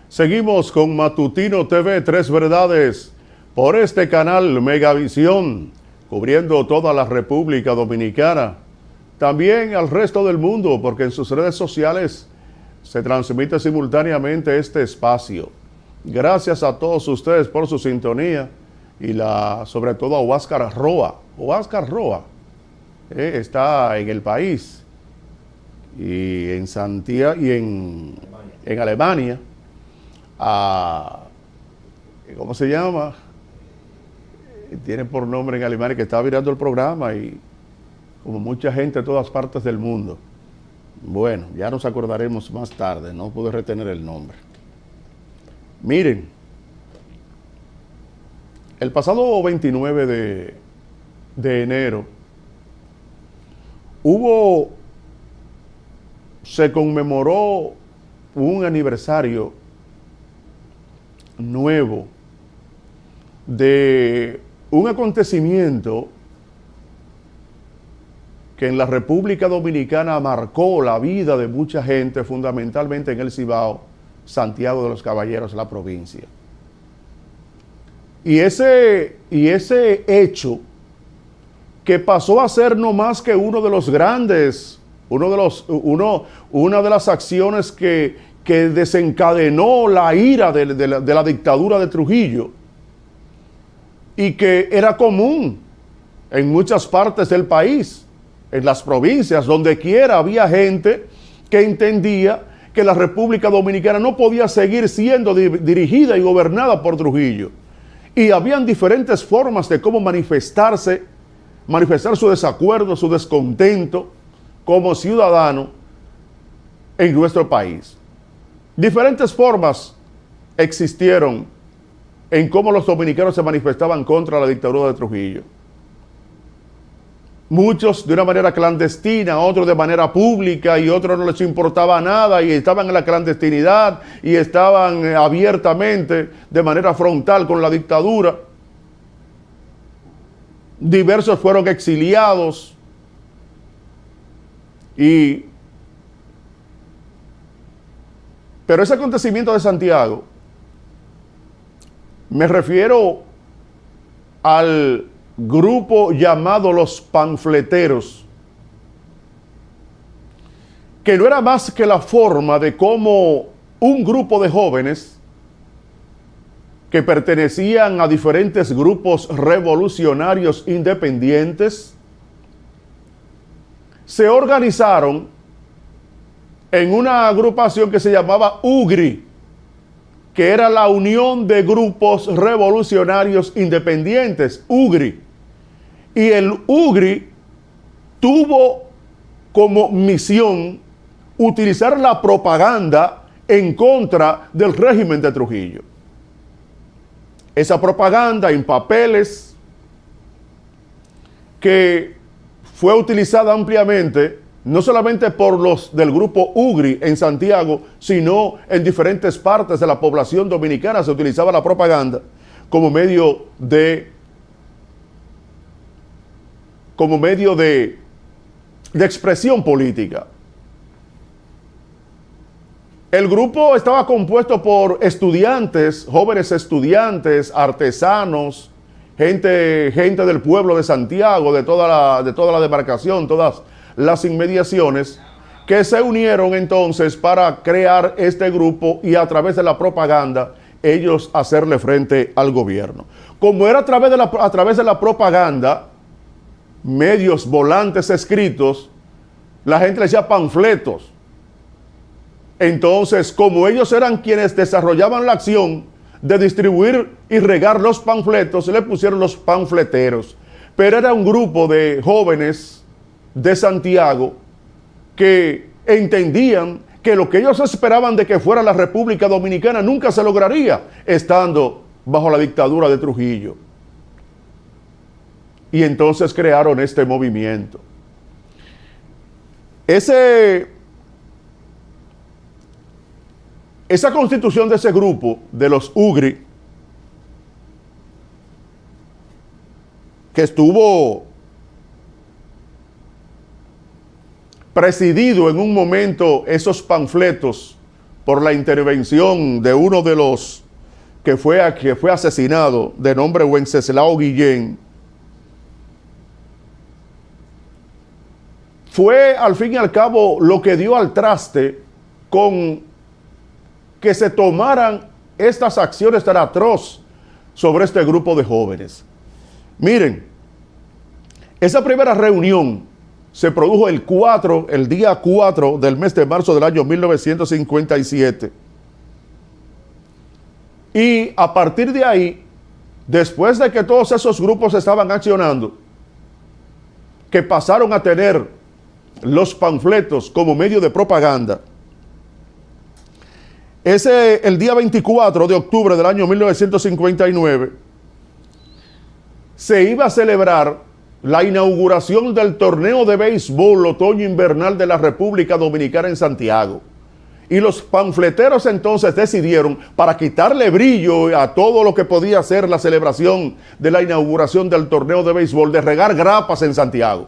Seguimos con Matutino TV, Tres Verdades, por este canal Megavisión, cubriendo toda la República Dominicana. También al resto del mundo, porque en sus redes sociales se transmite simultáneamente este espacio. Gracias a todos ustedes por su sintonía y sobre todo a Huáscar Roa. Huáscar Roa está en el país y en Santiago y en Alemania. ¿Cómo se llama? Tiene por nombre en Alemania, que está mirando el programa y como mucha gente de todas partes del mundo. Bueno, ya nos acordaremos más tarde, no pude retener el nombre. Miren, el pasado 29 de enero se conmemoró un aniversario nuevo de un acontecimiento que en la República Dominicana marcó la vida de mucha gente, fundamentalmente en el Cibao, Santiago de los Caballeros, la provincia. Y ese hecho, que pasó a ser no más que uno de los grandes, una de las acciones que desencadenó la ira de la dictadura de Trujillo, y que era común en muchas partes del país, en las provincias, donde quiera había gente que entendía que la República Dominicana no podía seguir siendo dirigida y gobernada por Trujillo. Y habían diferentes formas de cómo manifestar su desacuerdo, su descontento como ciudadano en nuestro país. Diferentes formas existieron en cómo los dominicanos se manifestaban contra la dictadura de Trujillo. Muchos de una manera clandestina, otros de manera pública, y otros no les importaba nada y estaban en la clandestinidad y estaban abiertamente de manera frontal con la dictadura. Diversos fueron exiliados pero ese acontecimiento de Santiago, me refiero al grupo llamado los panfleteros, que no era más que la forma de cómo un grupo de jóvenes que pertenecían a diferentes grupos revolucionarios independientes se organizaron en una agrupación que se llamaba UGRI, que era la Unión de Grupos Revolucionarios Independientes, UGRI. Y el UGRI tuvo como misión utilizar la propaganda en contra del régimen de Trujillo. Esa propaganda en papeles que fue utilizada ampliamente, no solamente por los del grupo UGRI en Santiago, sino en diferentes partes de la población dominicana se utilizaba la propaganda como medio de expresión política. El grupo estaba compuesto por estudiantes, jóvenes estudiantes, artesanos, gente del pueblo de Santiago, de toda la demarcación, todas las inmediaciones, que se unieron entonces para crear este grupo y a través de la propaganda ellos hacerle frente al gobierno. Como era a través de la propaganda, medios, volantes escritos, la gente le decía panfletos. Entonces, como ellos eran quienes desarrollaban la acción de distribuir y regar los panfletos, le pusieron los panfleteros. Pero era un grupo de jóvenes de Santiago que entendían que lo que ellos esperaban de que fuera la República Dominicana nunca se lograría estando bajo la dictadura de Trujillo. Y entonces crearon este movimiento. Esa constitución de ese grupo, de los UGRI, que estuvo presidido en un momento esos panfletos por la intervención de uno de los que fue asesinado, de nombre Wenceslao Guillén, fue al fin y al cabo lo que dio al traste con que se tomaran estas acciones tan atroces sobre este grupo de jóvenes. Miren, esa primera reunión se produjo el día 4 del mes de marzo del año 1957. Y a partir de ahí, después de que todos esos grupos estaban accionando, que pasaron a tener los panfletos como medio de propaganda, el día 24 de octubre del año 1959, se iba a celebrar la inauguración del torneo de béisbol otoño-invernal de la República Dominicana en Santiago. Y los panfleteros entonces decidieron, para quitarle brillo a todo lo que podía ser la celebración de la inauguración del torneo de béisbol, de regar grapas en Santiago.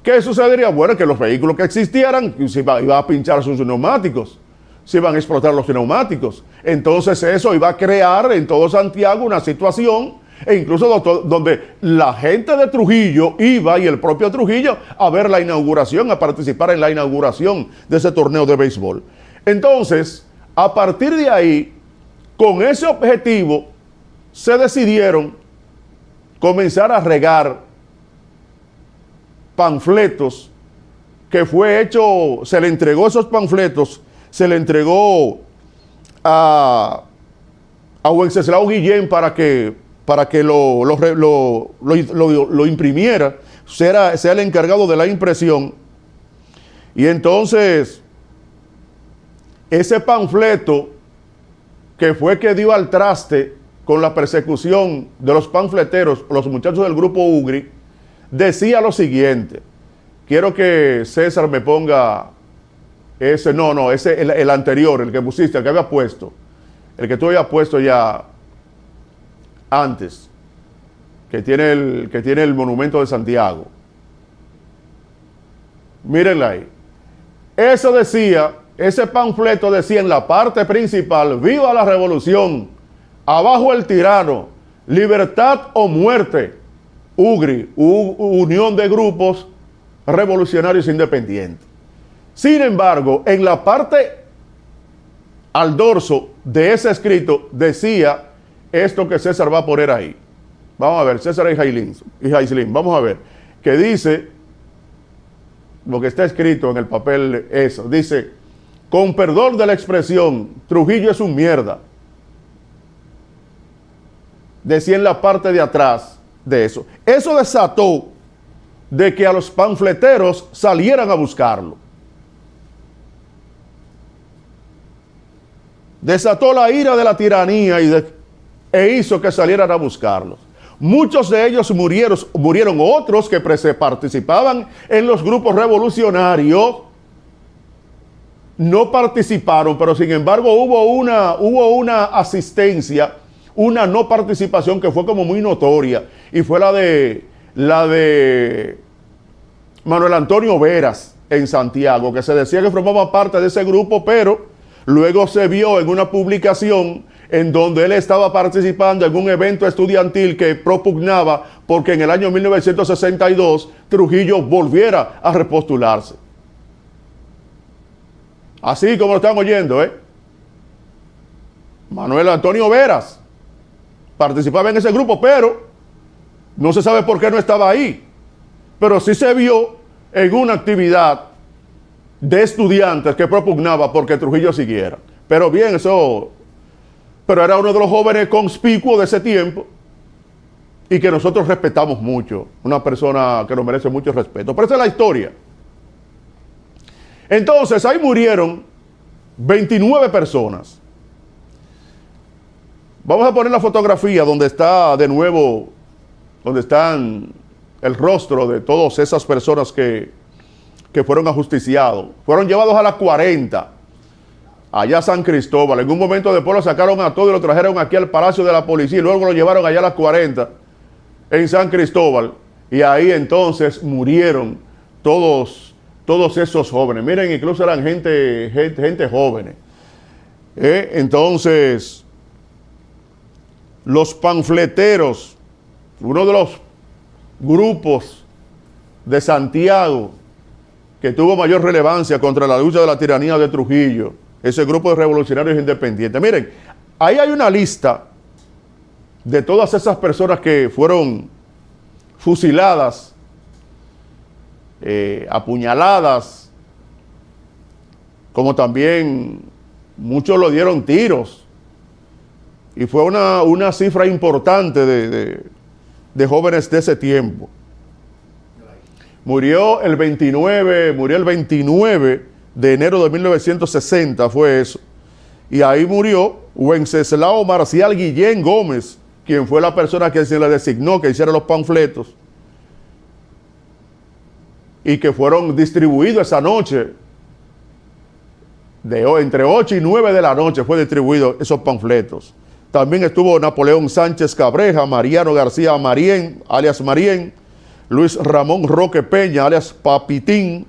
¿Qué sucedería? Bueno, que los vehículos que existieran se iban a pinchar sus neumáticos, se iban a explotar los neumáticos. Entonces eso iba a crear en todo Santiago una situación, e incluso donde la gente de Trujillo iba, y el propio Trujillo, a ver la inauguración, a participar en la inauguración de ese torneo de béisbol. Entonces, a partir de ahí, con ese objetivo, se decidieron comenzar a regar panfletos, que fue hecho, se le entregó esos panfletos, se le entregó a Wenceslao Guillén para que lo imprimiera, sea el encargado de la impresión. Y entonces, ese panfleto, que fue que dio al traste con la persecución de los panfleteros, los muchachos del grupo UGRI, decía lo siguiente. Quiero que César me ponga ese, el anterior, el que pusiste, el que había puesto, el que tú habías puesto ya antes, que tiene el monumento de Santiago. Mírenla ahí. Eso decía, ese panfleto decía en la parte principal: viva la revolución, abajo el tirano, libertad o muerte, UGRI, Unión de Grupos Revolucionarios Independientes. Sin embargo, en la parte al dorso de ese escrito decía esto que César va a poner ahí. Vamos a ver, César y Jaislin, vamos a ver, que dice, lo que está escrito en el papel, eso, dice: con perdón de la expresión, Trujillo es un mierda. Decía en la parte de atrás de eso. Eso desató de que a los panfleteros salieran a buscarlo. Desató la ira de la tiranía e hizo que salieran a buscarlos. Muchos de ellos murieron, otros que participaban en los grupos revolucionarios no participaron, pero sin embargo hubo una asistencia, una no participación que fue como muy notoria, y fue la de Manuel Antonio Veras en Santiago, que se decía que formaba parte de ese grupo, pero luego se vio en una publicación en donde él estaba participando en un evento estudiantil que propugnaba porque en el año 1962 Trujillo volviera a repostularse. Así como lo están oyendo, Manuel Antonio Veras participaba en ese grupo, pero no se sabe por qué no estaba ahí. Pero sí se vio en una actividad de estudiantes que propugnaba porque Trujillo siguiera. Pero bien, pero era uno de los jóvenes conspicuos de ese tiempo y que nosotros respetamos mucho, una persona que nos merece mucho respeto. Pero esa es la historia. Entonces, ahí murieron 29 personas. Vamos a poner la fotografía donde está de nuevo, donde están el rostro de todas esas personas que fueron ajusticiados. Fueron llevados a las 40, allá a San Cristóbal. En un momento después lo sacaron a todos y lo trajeron aquí al Palacio de la Policía y luego lo llevaron allá a las 40 en San Cristóbal. Y ahí entonces murieron todos esos jóvenes. Miren, incluso eran gente jóvenes. Entonces, los panfleteros, uno de los grupos de Santiago que tuvo mayor relevancia contra la lucha de la tiranía de Trujillo, ese grupo de revolucionarios independientes. Miren, ahí hay una lista de todas esas personas que fueron fusiladas, apuñaladas, como también muchos lo dieron tiros. Y fue una cifra importante de jóvenes de ese tiempo. Murió el 29 de enero de 1960, fue eso. Y ahí murió Wenceslao Marcial Guillén Gómez, quien fue la persona que se le designó que hiciera los panfletos y que fueron distribuidos esa noche. Entre 8 y 9 de la noche fue distribuido esos panfletos. También estuvo Napoleón Sánchez Cabreja, Mariano García Marién, alias Marién, Luis Ramón Roque Peña, alias Papitín,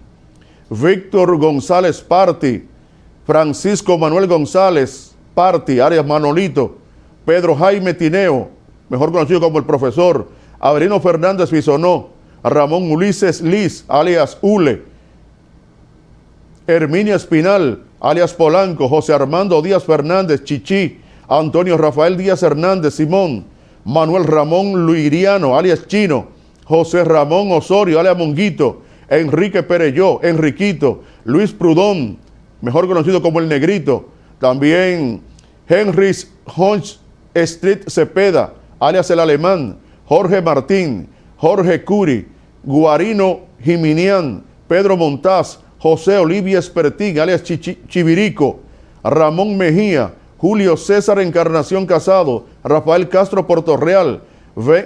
Víctor González Parti, Francisco Manuel González Parti, alias Manolito, Pedro Jaime Tineo, mejor conocido como el profesor, Avelino Fernández Bisonó, Ramón Ulises Liz, alias Ule, Herminia Espinal, alias Polanco, José Armando Díaz Fernández, Chichi, Antonio Rafael Díaz Hernández, Simón, Manuel Ramón Luiriano, alias Chino, José Ramón Osorio, alias Monguito, Enrique Pereyó, Enriquito, Luis Prudón, mejor conocido como el Negrito, también Henry Honch Street Cepeda, alias el Alemán, Jorge Martín, Jorge Curi, Guarino Jiminián, Pedro Montaz, José Olivia Espertín, alias Chivirico, Ramón Mejía, Julio César Encarnación Casado, Rafael Castro Portorreal,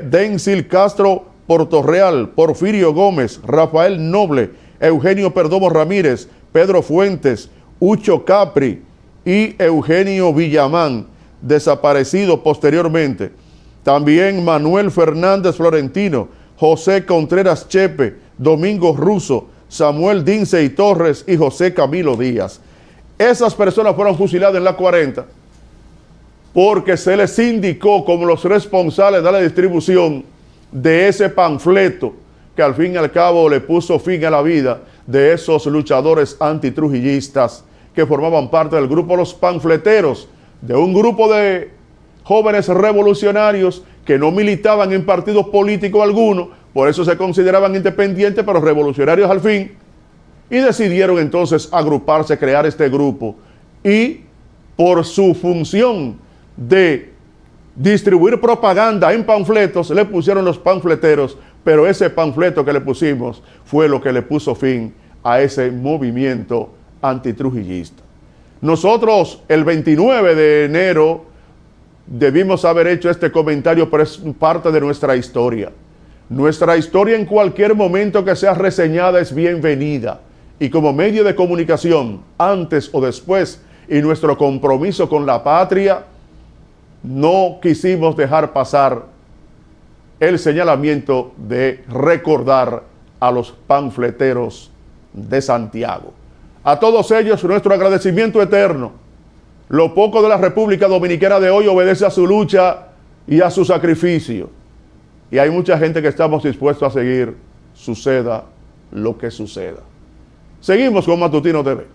Dencil Castro Portorreal, Porfirio Gómez, Rafael Noble, Eugenio Perdomo Ramírez, Pedro Fuentes, Ucho Capri y Eugenio Villamán, desaparecido posteriormente. También Manuel Fernández Florentino, José Contreras Chepe, Domingo Russo, Samuel Dinsey Torres y José Camilo Díaz. Esas personas fueron fusiladas en la 40 porque se les indicó como los responsables de la distribución de ese panfleto que al fin y al cabo le puso fin a la vida de esos luchadores antitrujillistas que formaban parte del grupo Los Panfleteros, de un grupo de jóvenes revolucionarios que no militaban en partidos políticos alguno, por eso se consideraban independientes, pero revolucionarios al fin, y decidieron entonces agruparse, crear este grupo, y por su función de distribuir propaganda en panfletos, le pusieron Los Panfleteros, pero ese panfleto que le pusimos fue lo que le puso fin a ese movimiento antitrujillista. Nosotros el 29 de enero debimos haber hecho este comentario, pero es parte de nuestra historia. Nuestra historia en cualquier momento que sea reseñada es bienvenida, y como medio de comunicación, antes o después, y nuestro compromiso con la patria, no quisimos dejar pasar el señalamiento de recordar a los panfleteros de Santiago. A todos ellos nuestro agradecimiento eterno. Lo poco de la República Dominicana de hoy obedece a su lucha y a su sacrificio. Y hay mucha gente que estamos dispuestos a seguir, suceda lo que suceda. Seguimos con Matutino TV.